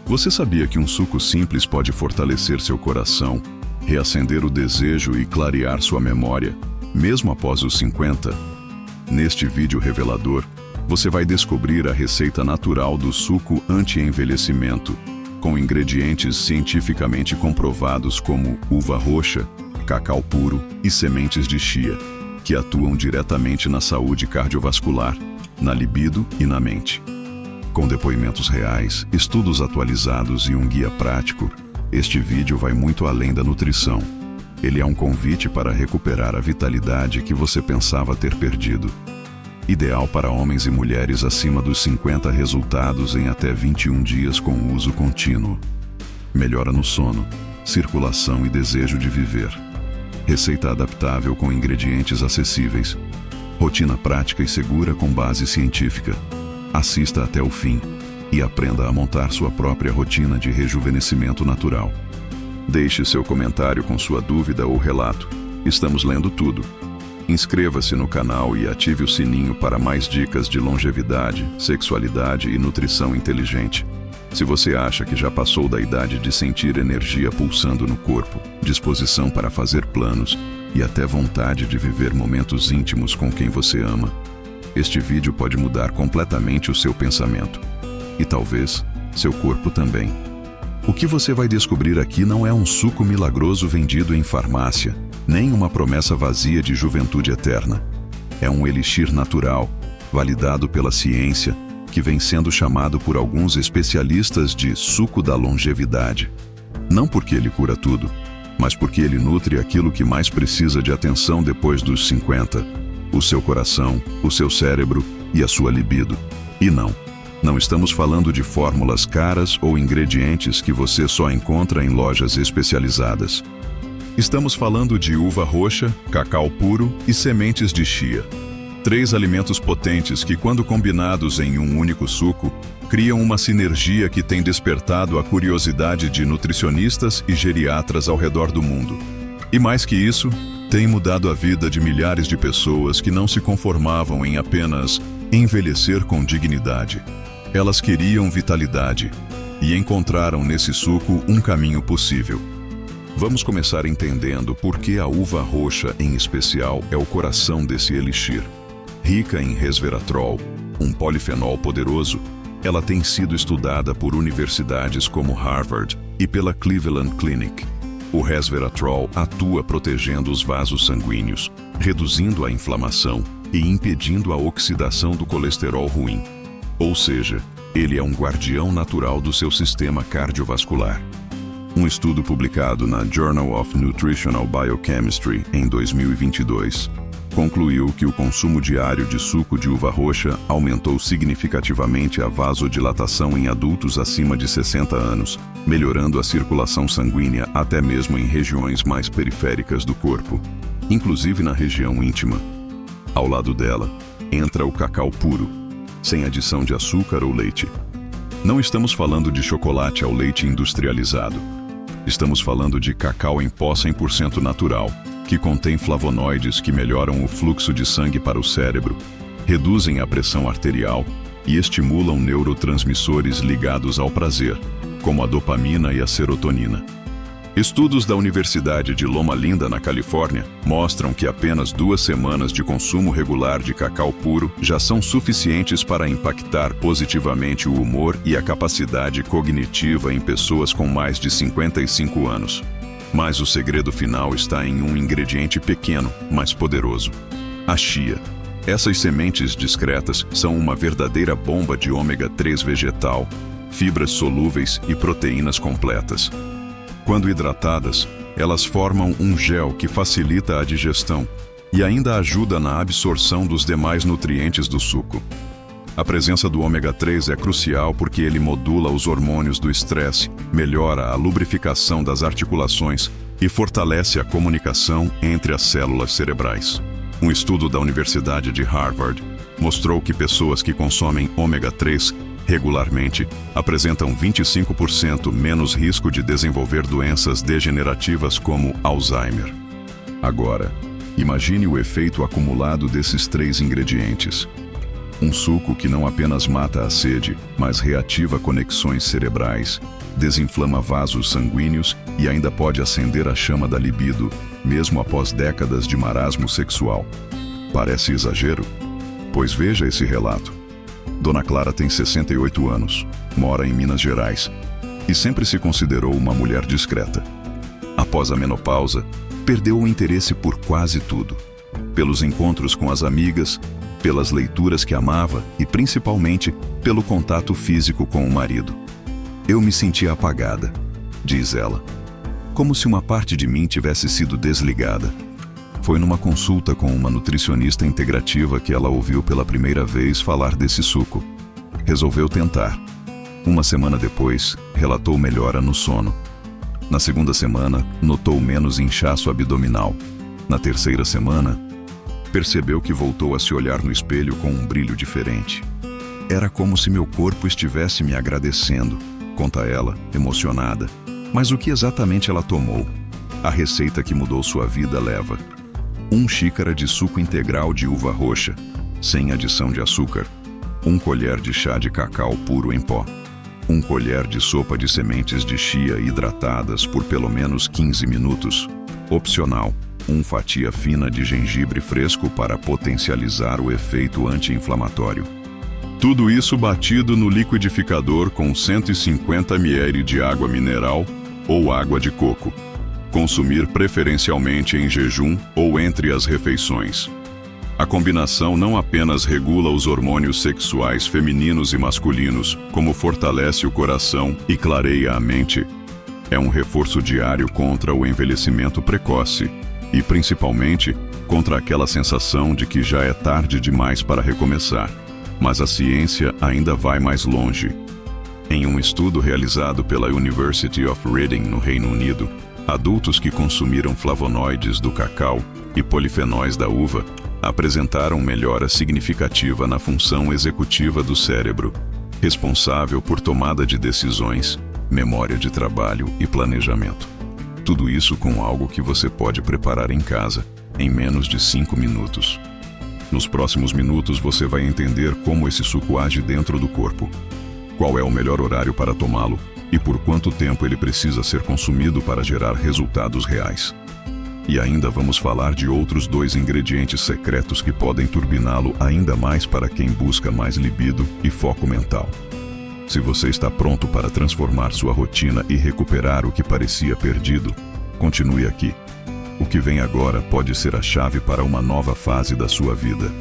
Você sabia que um suco simples pode fortalecer seu coração, reacender o desejo e clarear sua memória, mesmo após os 50? Neste vídeo revelador, você vai descobrir a receita natural do suco anti-envelhecimento, com ingredientes cientificamente comprovados como uva roxa, cacau puro e sementes de chia, que atuam diretamente na saúde cardiovascular, na libido e na mente. Com depoimentos reais, estudos atualizados e um guia prático, este vídeo vai muito além da nutrição. Ele é um convite para recuperar a vitalidade que você pensava ter perdido. Ideal para homens e mulheres acima dos 50, resultados em até 21 dias com uso contínuo. Melhora no sono, circulação e desejo de viver. Receita adaptável com ingredientes acessíveis. Rotina prática e segura com base científica. Assista até o fim e aprenda a montar sua própria rotina de rejuvenescimento natural. Deixe seu comentário com sua dúvida ou relato. Estamos lendo tudo. Inscreva-se no canal e ative o sininho para mais dicas de longevidade, sexualidade e nutrição inteligente. Se você acha que já passou da idade de sentir energia pulsando no corpo, disposição para fazer planos e até vontade de viver momentos íntimos com quem você ama, este vídeo pode mudar completamente o seu pensamento. E talvez seu corpo também. O que você vai descobrir aqui não é um suco milagroso vendido em farmácia, nem uma promessa vazia de juventude eterna. É um elixir natural, validado pela ciência, que vem sendo chamado por alguns especialistas de suco da longevidade. Não porque ele cura tudo, mas porque ele nutre aquilo que mais precisa de atenção depois dos 50: o seu coração, o seu cérebro e a sua libido. E não estamos falando de fórmulas caras ou ingredientes que você só encontra em lojas especializadas. Estamos falando de uva roxa, cacau puro e sementes de chia. 3 alimentos potentes que, quando combinados em um único suco, criam uma sinergia que tem despertado a curiosidade de nutricionistas e geriatras ao redor do mundo. E mais que isso, tem mudado a vida de milhares de pessoas que não se conformavam em apenas envelhecer com dignidade. Elas queriam vitalidade e encontraram nesse suco um caminho possível. Vamos começar entendendo por que a uva roxa, em especial, é o coração desse elixir. Rica em resveratrol, um polifenol poderoso, ela tem sido estudada por universidades como Harvard e pela Cleveland Clinic. O resveratrol atua protegendo os vasos sanguíneos, reduzindo a inflamação e impedindo a oxidação do colesterol ruim. Ou seja, ele é um guardião natural do seu sistema cardiovascular. Um estudo publicado na Journal of Nutritional Biochemistry em 2022 concluiu que o consumo diário de suco de uva roxa aumentou significativamente a vasodilatação em adultos acima de 60 anos, melhorando a circulação sanguínea até mesmo em regiões mais periféricas do corpo, inclusive na região íntima. Ao lado dela, entra o cacau puro, sem adição de açúcar ou leite. Não estamos falando de chocolate ao leite industrializado. Estamos falando de cacau em pó 100% natural, que contém flavonoides que melhoram o fluxo de sangue para o cérebro, reduzem a pressão arterial e estimulam neurotransmissores ligados ao prazer, como a dopamina e a serotonina. Estudos da Universidade de Loma Linda, na Califórnia, mostram que apenas 2 semanas de consumo regular de cacau puro já são suficientes para impactar positivamente o humor e a capacidade cognitiva em pessoas com mais de 55 anos. Mas o segredo final está em um ingrediente pequeno, mas poderoso: a chia. Essas sementes discretas são uma verdadeira bomba de ômega 3 vegetal, fibras solúveis e proteínas completas. Quando hidratadas, elas formam um gel que facilita a digestão e ainda ajuda na absorção dos demais nutrientes do suco. A presença do ômega 3 é crucial porque ele modula os hormônios do estresse, melhora a lubrificação das articulações e fortalece a comunicação entre as células cerebrais. Um estudo da Universidade de Harvard mostrou que pessoas que consomem ômega 3 regularmente apresentam 25% menos risco de desenvolver doenças degenerativas como Alzheimer. Agora, imagine o efeito acumulado desses 3 ingredientes. Um suco que não apenas mata a sede, mas reativa conexões cerebrais, desinflama vasos sanguíneos e ainda pode acender a chama da libido, mesmo após décadas de marasmo sexual. Parece exagero? Pois veja esse relato. Dona Clara tem 68 anos, mora em Minas Gerais e sempre se considerou uma mulher discreta. Após a menopausa, perdeu o interesse por quase tudo. Pelos encontros com as amigas, pelas leituras que amava e principalmente pelo contato físico com o marido. Eu me sentia apagada, diz ela, como se uma parte de mim tivesse sido desligada. Foi numa consulta com uma nutricionista integrativa que ela ouviu pela primeira vez falar desse suco. Resolveu tentar. Uma semana depois, relatou melhora no sono. Na segunda semana, notou menos inchaço abdominal. Na terceira semana, percebeu que voltou a se olhar no espelho com um brilho diferente. Era como se meu corpo estivesse me agradecendo, conta ela, emocionada. Mas o que exatamente ela tomou? A receita que mudou sua vida leva 1 xícara de suco integral de uva roxa, sem adição de açúcar, 1 colher de chá de cacau puro em pó, 1 colher de sopa de sementes de chia hidratadas por pelo menos 15 minutos. Opcional, 1 fatia fina de gengibre fresco para potencializar o efeito anti-inflamatório. Tudo isso batido no liquidificador com 150 ml de água mineral ou água de coco. Consumir preferencialmente em jejum ou entre as refeições. A combinação não apenas regula os hormônios sexuais femininos e masculinos, como fortalece o coração e clareia a mente. É um reforço diário contra o envelhecimento precoce e, principalmente, contra aquela sensação de que já é tarde demais para recomeçar. Mas a ciência ainda vai mais longe. Em um estudo realizado pela University of Reading, no Reino Unido, adultos que consumiram flavonoides do cacau e polifenóis da uva apresentaram melhora significativa na função executiva do cérebro, responsável por tomada de decisões, memória de trabalho e planejamento. Tudo isso com algo que você pode preparar em casa, em menos de 5 minutos. Nos próximos minutos você vai entender como esse suco age dentro do corpo, qual é o melhor horário para tomá-lo e por quanto tempo ele precisa ser consumido para gerar resultados reais. E ainda vamos falar de outros 2 ingredientes secretos que podem turbiná-lo ainda mais para quem busca mais libido e foco mental. Se você está pronto para transformar sua rotina e recuperar o que parecia perdido, continue aqui. O que vem agora pode ser a chave para uma nova fase da sua vida.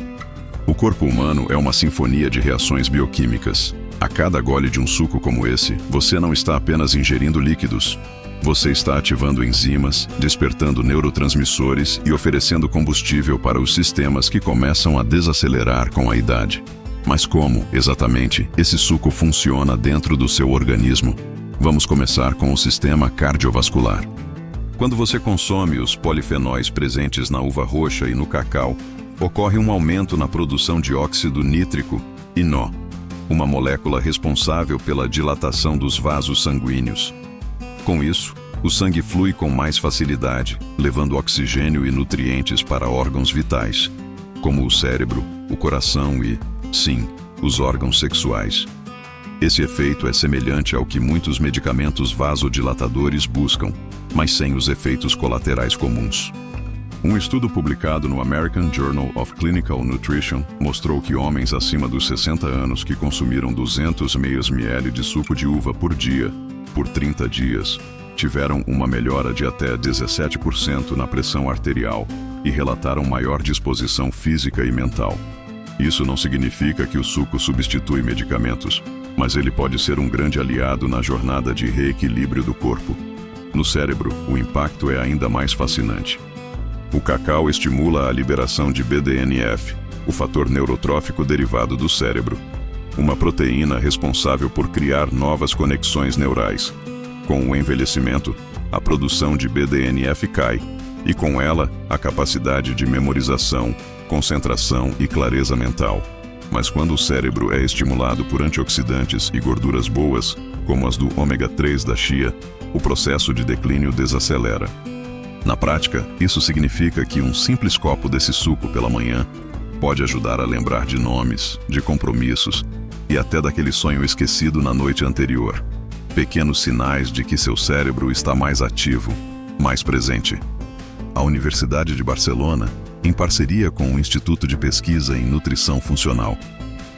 O corpo humano é uma sinfonia de reações bioquímicas. A cada gole de um suco como esse, você não está apenas ingerindo líquidos. Você está ativando enzimas, despertando neurotransmissores e oferecendo combustível para os sistemas que começam a desacelerar com a idade. Mas como, exatamente, esse suco funciona dentro do seu organismo? Vamos começar com o sistema cardiovascular. Quando você consome os polifenóis presentes na uva roxa e no cacau, ocorre um aumento na produção de óxido nítrico e NO, uma molécula responsável pela dilatação dos vasos sanguíneos. Com isso, o sangue flui com mais facilidade, levando oxigênio e nutrientes para órgãos vitais, como o cérebro, o coração e, sim, os órgãos sexuais. Esse efeito é semelhante ao que muitos medicamentos vasodilatadores buscam, mas sem os efeitos colaterais comuns. Um estudo publicado no American Journal of Clinical Nutrition mostrou que homens acima dos 60 anos que consumiram 200 ml de suco de uva por dia, por 30 dias, tiveram uma melhora de até 17% na pressão arterial e relataram maior disposição física e mental. Isso não significa que o suco substitui medicamentos, mas ele pode ser um grande aliado na jornada de reequilíbrio do corpo. No cérebro, o impacto é ainda mais fascinante. O cacau estimula a liberação de BDNF, o fator neurotrófico derivado do cérebro, uma proteína responsável por criar novas conexões neurais. Com o envelhecimento, a produção de BDNF cai, e com ela, a capacidade de memorização, concentração e clareza mental. Mas quando o cérebro é estimulado por antioxidantes e gorduras boas, como as do ômega 3 da chia, o processo de declínio desacelera. Na prática, isso significa que um simples copo desse suco pela manhã Pode ajudar a lembrar de nomes, de compromissos e até daquele sonho esquecido na noite anterior. Pequenos sinais de que seu cérebro está mais ativo, mais presente. A Universidade de Barcelona, em parceria com o Instituto de Pesquisa em Nutrição Funcional,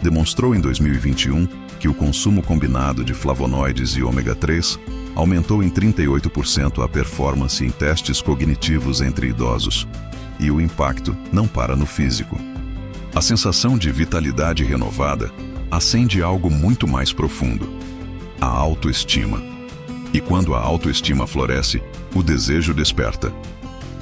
demonstrou em 2021 que o consumo combinado de flavonoides e ômega 3 aumentou em 38% a performance em testes cognitivos entre idosos. E o impacto não para no físico. A sensação de vitalidade renovada acende algo muito mais profundo: a autoestima. E quando a autoestima floresce, o desejo desperta.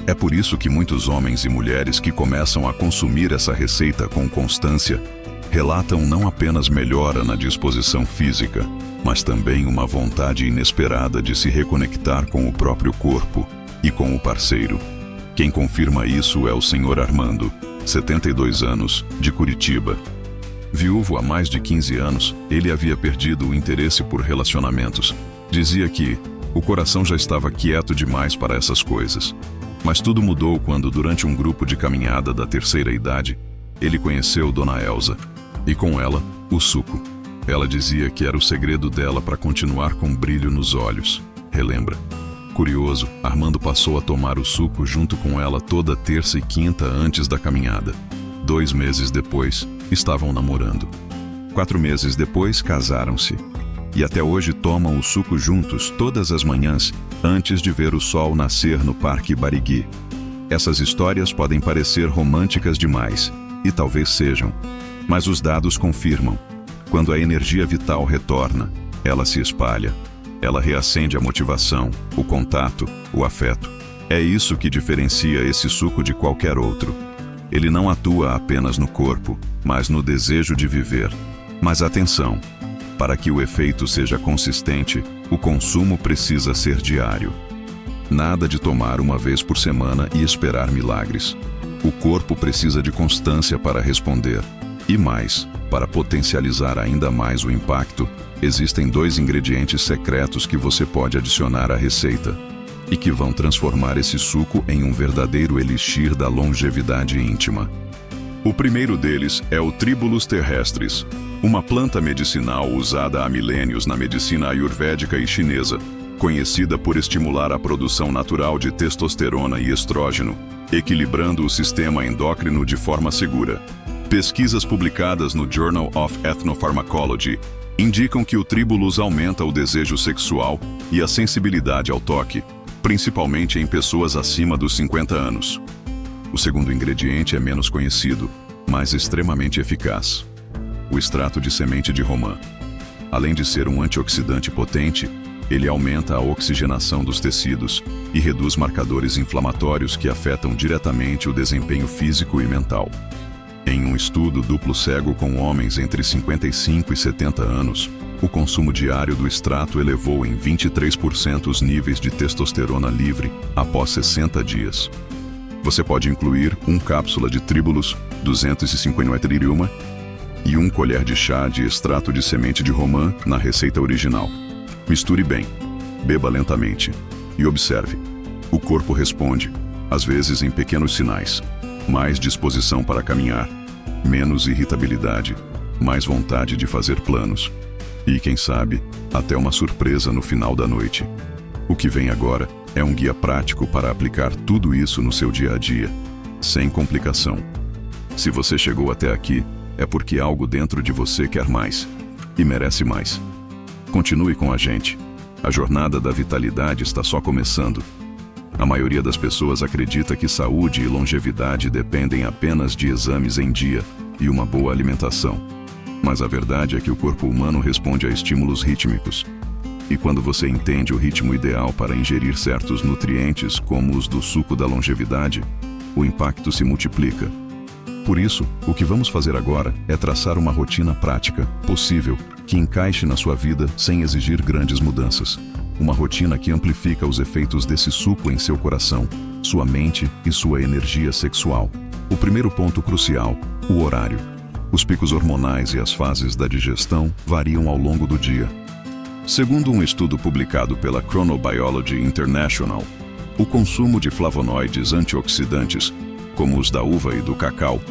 É por isso que muitos homens e mulheres que começam a consumir essa receita com constância relatam não apenas melhora na disposição física, mas também uma vontade inesperada de se reconectar com o próprio corpo e com o parceiro. Quem confirma isso é o Sr. Armando, 72 anos, de Curitiba. Viúvo há mais de 15 anos, ele havia perdido o interesse por relacionamentos. Dizia que o coração já estava quieto demais para essas coisas. Mas tudo mudou quando, durante um grupo de caminhada da terceira idade, ele conheceu Dona Elza. E com ela, o suco. Ela dizia que era o segredo dela para continuar com brilho nos olhos. Relembra. Curioso, Armando passou a tomar o suco junto com ela toda terça e quinta antes da caminhada. 2 meses depois, estavam namorando. 4 meses depois, casaram-se. E até hoje tomam o suco juntos todas as manhãs, antes de ver o sol nascer no Parque Barigui. Essas histórias podem parecer românticas demais, e talvez sejam. Mas os dados confirmam. Quando a energia vital retorna, ela se espalha. Ela reacende a motivação, o contato, o afeto. É isso que diferencia esse suco de qualquer outro. Ele não atua apenas no corpo, mas no desejo de viver. Mas atenção! Para que o efeito seja consistente, o consumo precisa ser diário. Nada de tomar uma vez por semana e esperar milagres. O corpo precisa de constância para responder. E mais, para potencializar ainda mais o impacto, existem 2 ingredientes secretos que você pode adicionar à receita e que vão transformar esse suco em um verdadeiro elixir da longevidade íntima. O primeiro deles é o Tribulus terrestris, uma planta medicinal usada há milênios na medicina ayurvédica e chinesa, conhecida por estimular a produção natural de testosterona e estrógeno, equilibrando o sistema endócrino de forma segura. Pesquisas publicadas no Journal of Ethnopharmacology indicam que o Tribulus aumenta o desejo sexual e a sensibilidade ao toque, principalmente em pessoas acima dos 50 anos. O segundo ingrediente é menos conhecido, mas extremamente eficaz: o extrato de semente de romã. Além de ser um antioxidante potente, ele aumenta a oxigenação dos tecidos e reduz marcadores inflamatórios que afetam diretamente o desempenho físico e mental. Em um estudo duplo cego com homens entre 55 e 70 anos, o consumo diário do extrato elevou em 23% os níveis de testosterona livre após 60 dias. Você pode incluir 1 cápsula de Tribulus, 250 mg, e 1 colher de chá de extrato de semente de romã na receita original. Misture bem, beba lentamente e observe. O corpo responde, às vezes em pequenos sinais. Mais disposição para caminhar, menos irritabilidade, mais vontade de fazer planos. E, quem sabe, até uma surpresa no final da noite. O que vem agora é um guia prático para aplicar tudo isso no seu dia a dia, sem complicação. Se você chegou até aqui, é porque algo dentro de você quer mais e merece mais. Continue com a gente. A jornada da vitalidade está só começando. A maioria das pessoas acredita que saúde e longevidade dependem apenas de exames em dia e uma boa alimentação. Mas a verdade é que o corpo humano responde a estímulos rítmicos. E quando você entende o ritmo ideal para ingerir certos nutrientes, como os do suco da longevidade, o impacto se multiplica. Por isso, o que vamos fazer agora é traçar uma rotina prática, possível, que encaixe na sua vida sem exigir grandes mudanças. Uma rotina que amplifica os efeitos desse suco em seu coração, sua mente e sua energia sexual. O primeiro ponto crucial: o horário. Os picos hormonais e as fases da digestão variam ao longo do dia. Segundo um estudo publicado pela Chronobiology International, o consumo de flavonoides antioxidantes, como os da uva e do cacau,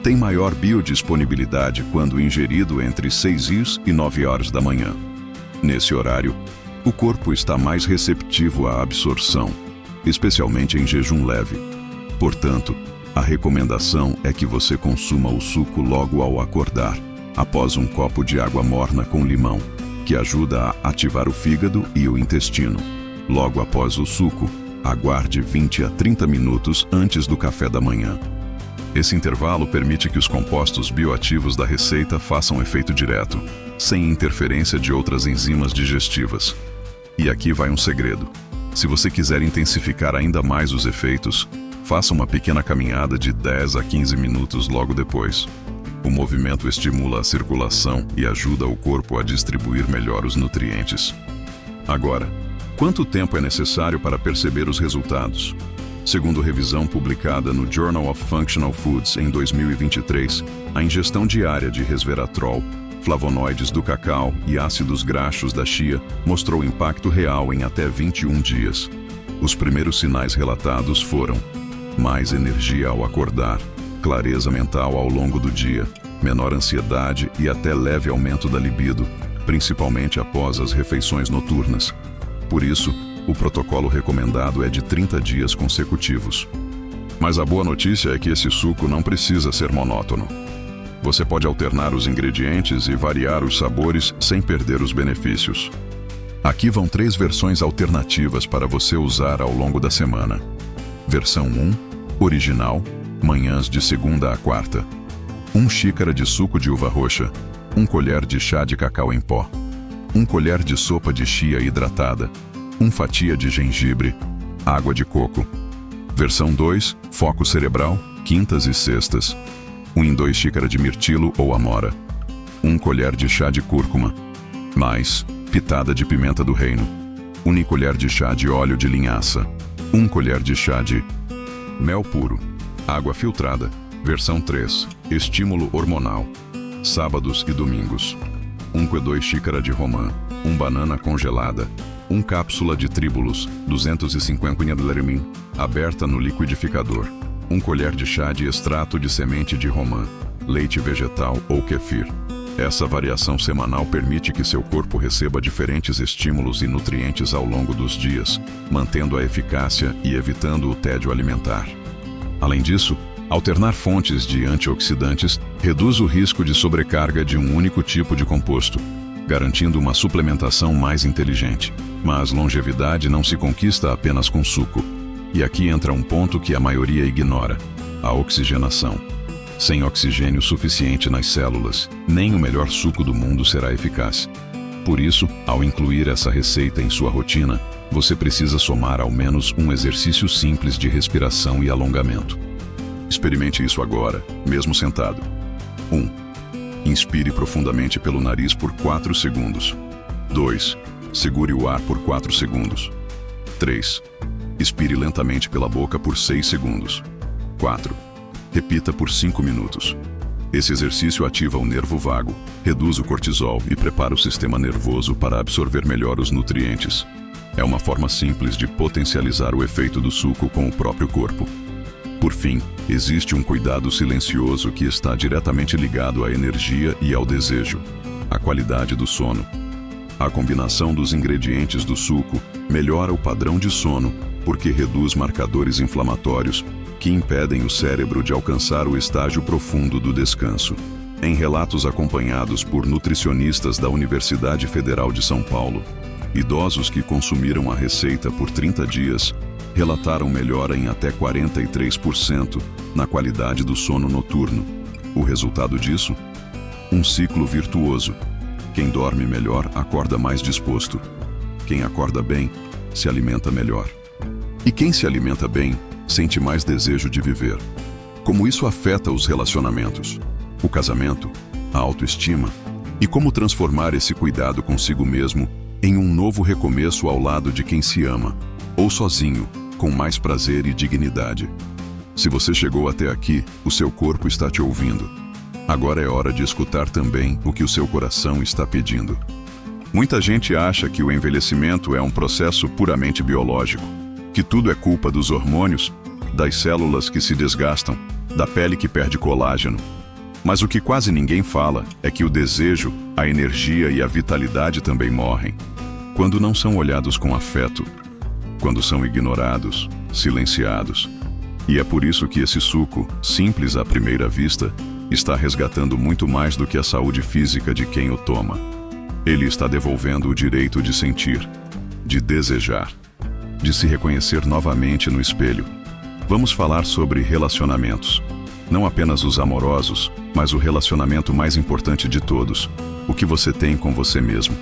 tem maior biodisponibilidade quando ingerido entre 6 e 9 horas da manhã. Nesse horário, o corpo está mais receptivo à absorção, especialmente em jejum leve. Portanto, a recomendação é que você consuma o suco logo ao acordar, após um copo de água morna com limão, que ajuda a ativar o fígado e o intestino. Logo após o suco, aguarde 20 a 30 minutos antes do café da manhã. Esse intervalo permite que os compostos bioativos da receita façam efeito direto, sem interferência de outras enzimas digestivas. E aqui vai um segredo. Se você quiser intensificar ainda mais os efeitos, faça uma pequena caminhada de 10 a 15 minutos logo depois. O movimento estimula a circulação e ajuda o corpo a distribuir melhor os nutrientes. Agora, quanto tempo é necessário para perceber os resultados? Segundo revisão publicada no Journal of Functional Foods em 2023, a ingestão diária de resveratrol, flavonoides do cacau e ácidos graxos da chia mostrou impacto real em até 21 dias. Os primeiros sinais relatados foram mais energia ao acordar, clareza mental ao longo do dia, menor ansiedade e até leve aumento da libido, principalmente após as refeições noturnas. Por isso, o protocolo recomendado é de 30 dias consecutivos. Mas a boa notícia é que esse suco não precisa ser monótono. Você pode alternar os ingredientes e variar os sabores sem perder os benefícios. Aqui vão 3 versões alternativas para você usar ao longo da semana. Versão 1, original, manhãs de segunda a quarta. 1 xícara de suco de uva roxa, 1 colher de chá de cacau em pó, 1 colher de sopa de chia hidratada, 1 fatia de gengibre, água de coco. Versão 2, foco cerebral, quintas e sextas. 1 em 2 xícaras de mirtilo ou amora. 1 colher de chá de cúrcuma, mais pitada de pimenta do reino. 1 colher de chá de óleo de linhaça. 1 colher de chá de mel puro. Água filtrada. Versão 3, estímulo hormonal. Sábados e domingos. 1,2 xícara de romã, 1 banana congelada, 1 cápsula de tríbulos, 250 ml, aberta no liquidificador, 1 colher de chá de extrato de semente de romã, leite vegetal ou kefir. Essa variação semanal permite que seu corpo receba diferentes estímulos e nutrientes ao longo dos dias, mantendo a eficácia e evitando o tédio alimentar. Além disso, alternar fontes de antioxidantes reduz o risco de sobrecarga de um único tipo de composto, garantindo uma suplementação mais inteligente. Mas longevidade não se conquista apenas com suco. E aqui entra um ponto que a maioria ignora: a oxigenação. Sem oxigênio suficiente nas células, nem o melhor suco do mundo será eficaz. Por isso, ao incluir essa receita em sua rotina, você precisa somar ao menos um exercício simples de respiração e alongamento. Experimente isso agora, mesmo sentado. 1. Inspire profundamente pelo nariz por 4 segundos. 2. Segure o ar por 4 segundos. 3. Expire lentamente pela boca por 6 segundos. 4. Repita por 5 minutos. Esse exercício ativa o nervo vago, reduz o cortisol e prepara o sistema nervoso para absorver melhor os nutrientes. É uma forma simples de potencializar o efeito do suco com o próprio corpo. Por fim, existe um cuidado silencioso que está diretamente ligado à energia e ao desejo: a qualidade do sono. A combinação dos ingredientes do suco melhora o padrão de sono porque reduz marcadores inflamatórios que impedem o cérebro de alcançar o estágio profundo do descanso. Em relatos acompanhados por nutricionistas da Universidade Federal de São Paulo, idosos que consumiram a receita por 30 dias relataram melhora em até 43% na qualidade do sono noturno. O resultado disso? Um ciclo virtuoso. Quem dorme melhor acorda mais disposto. Quem acorda bem, se alimenta melhor. E quem se alimenta bem, sente mais desejo de viver. Como isso afeta os relacionamentos, o casamento, a autoestima, e como transformar esse cuidado consigo mesmo em um novo recomeço ao lado de quem se ama, ou sozinho, com mais prazer e dignidade. Se você chegou até aqui, o seu corpo está te ouvindo. Agora é hora de escutar também o que o seu coração está pedindo. Muita gente acha que o envelhecimento é um processo puramente biológico, que tudo é culpa dos hormônios, das células que se desgastam, da pele que perde colágeno, Mas o que quase ninguém fala é que o desejo, a energia e a vitalidade também morrem quando não são olhados com afeto, quando são ignorados, silenciados. E é por isso que esse suco, simples à primeira vista, está resgatando muito mais do que a saúde física de quem o toma. Ele está devolvendo o direito de sentir, de desejar, de se reconhecer novamente no espelho. Vamos falar sobre relacionamentos. Não apenas os amorosos, mas o relacionamento mais importante de todos, o que você tem com você mesmo.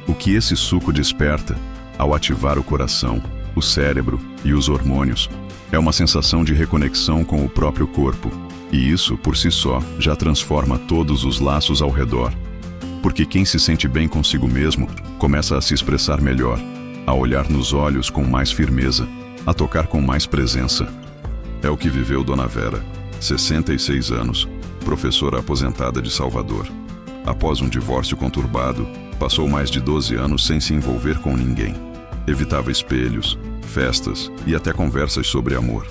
O que esse suco desperta, ao ativar o coração, o cérebro e os hormônios, é uma sensação de reconexão com o próprio corpo. E isso, por si só, já transforma todos os laços ao redor. Porque quem se sente bem consigo mesmo, começa a se expressar melhor, a olhar nos olhos com mais firmeza, a tocar com mais presença. É o que viveu Dona Vera, 66 anos, professora aposentada de Salvador. Após um divórcio conturbado, passou mais de 12 anos sem se envolver com ninguém. Evitava espelhos, festas e até conversas sobre amor.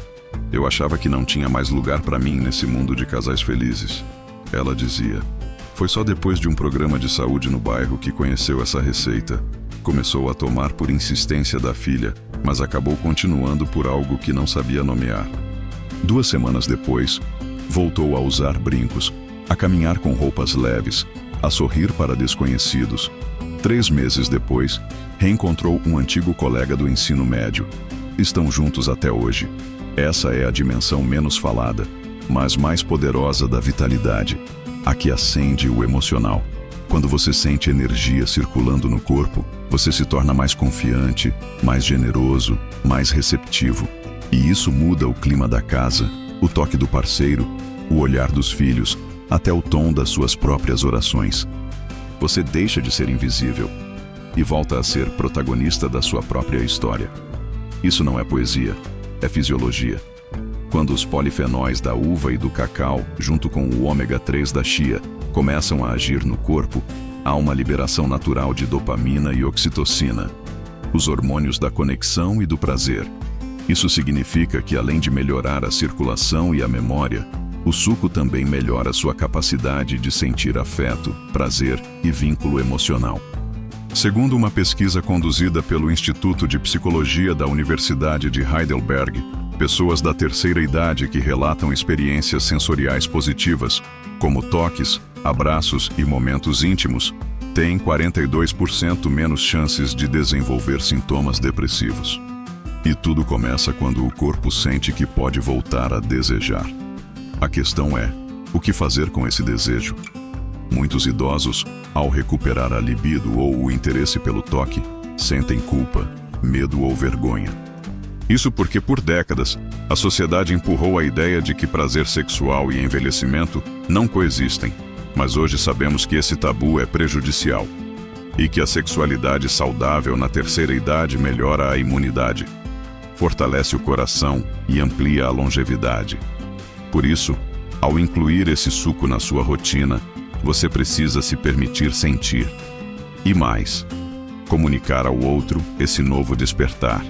Eu achava que não tinha mais lugar para mim nesse mundo de casais felizes. Ela dizia. Foi só depois de um programa de saúde no bairro que conheceu essa receita. Começou a tomar por insistência da filha, mas acabou continuando por algo que não sabia nomear. 2 semanas depois, voltou a usar brincos, a caminhar com roupas leves, a sorrir para desconhecidos. 3 meses depois, reencontrou um antigo colega do ensino médio. Estão juntos até hoje. Essa é a dimensão menos falada, mas mais poderosa da vitalidade, a que acende o emocional. Quando você sente energia circulando no corpo, você se torna mais confiante, mais generoso, mais receptivo. E isso muda o clima da casa, o toque do parceiro, o olhar dos filhos, até o tom das suas próprias orações. Você deixa de ser invisível e volta a ser protagonista da sua própria história. Isso não é poesia, é fisiologia. Quando os polifenóis da uva e do cacau, junto com o ômega 3 da chia, começam a agir no corpo, há uma liberação natural de dopamina e oxitocina, os hormônios da conexão e do prazer. Isso significa que, além de melhorar a circulação e a memória, o suco também melhora sua capacidade de sentir afeto, prazer e vínculo emocional. Segundo uma pesquisa conduzida pelo Instituto de Psicologia da Universidade de Heidelberg, pessoas da terceira idade que relatam experiências sensoriais positivas, como toques, abraços e momentos íntimos, têm 42% menos chances de desenvolver sintomas depressivos. E tudo começa quando o corpo sente que pode voltar a desejar. A questão é, o que fazer com esse desejo? Muitos idosos, ao recuperar a libido ou o interesse pelo toque, sentem culpa, medo ou vergonha. Isso porque, por décadas, a sociedade empurrou a ideia de que prazer sexual e envelhecimento não coexistem, mas hoje sabemos que esse tabu é prejudicial e que a sexualidade saudável na terceira idade melhora a imunidade, fortalece o coração e amplia a longevidade. Por isso, ao incluir esse suco na sua rotina, você precisa se permitir sentir. E mais, comunicar ao outro esse novo despertar.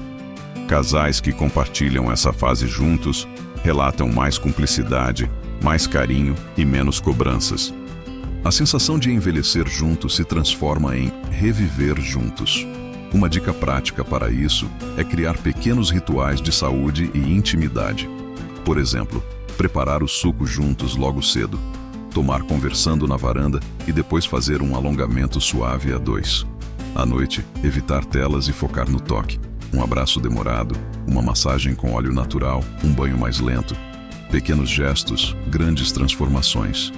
Casais que compartilham essa fase juntos relatam mais cumplicidade, mais carinho e menos cobranças. A sensação de envelhecer juntos se transforma em reviver juntos. Uma dica prática para isso é criar pequenos rituais de saúde e intimidade. Por exemplo, preparar o suco juntos logo cedo, tomar conversando na varanda e depois fazer um alongamento suave a 2. À noite, evitar telas e focar no toque. Um abraço demorado, uma massagem com óleo natural, um banho mais lento. Pequenos gestos, grandes transformações.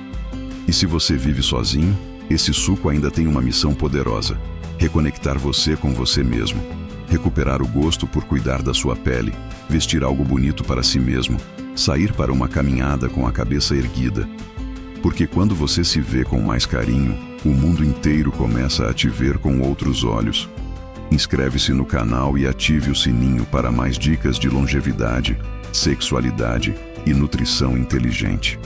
E se você vive sozinho, esse suco ainda tem uma missão poderosa: reconectar você com você mesmo, recuperar o gosto por cuidar da sua pele, vestir algo bonito para si mesmo, sair para uma caminhada com a cabeça erguida. Porque quando você se vê com mais carinho, o mundo inteiro começa a te ver com outros olhos. Inscreve-se no canal e ative o sininho para mais dicas de longevidade, sexualidade e nutrição inteligente.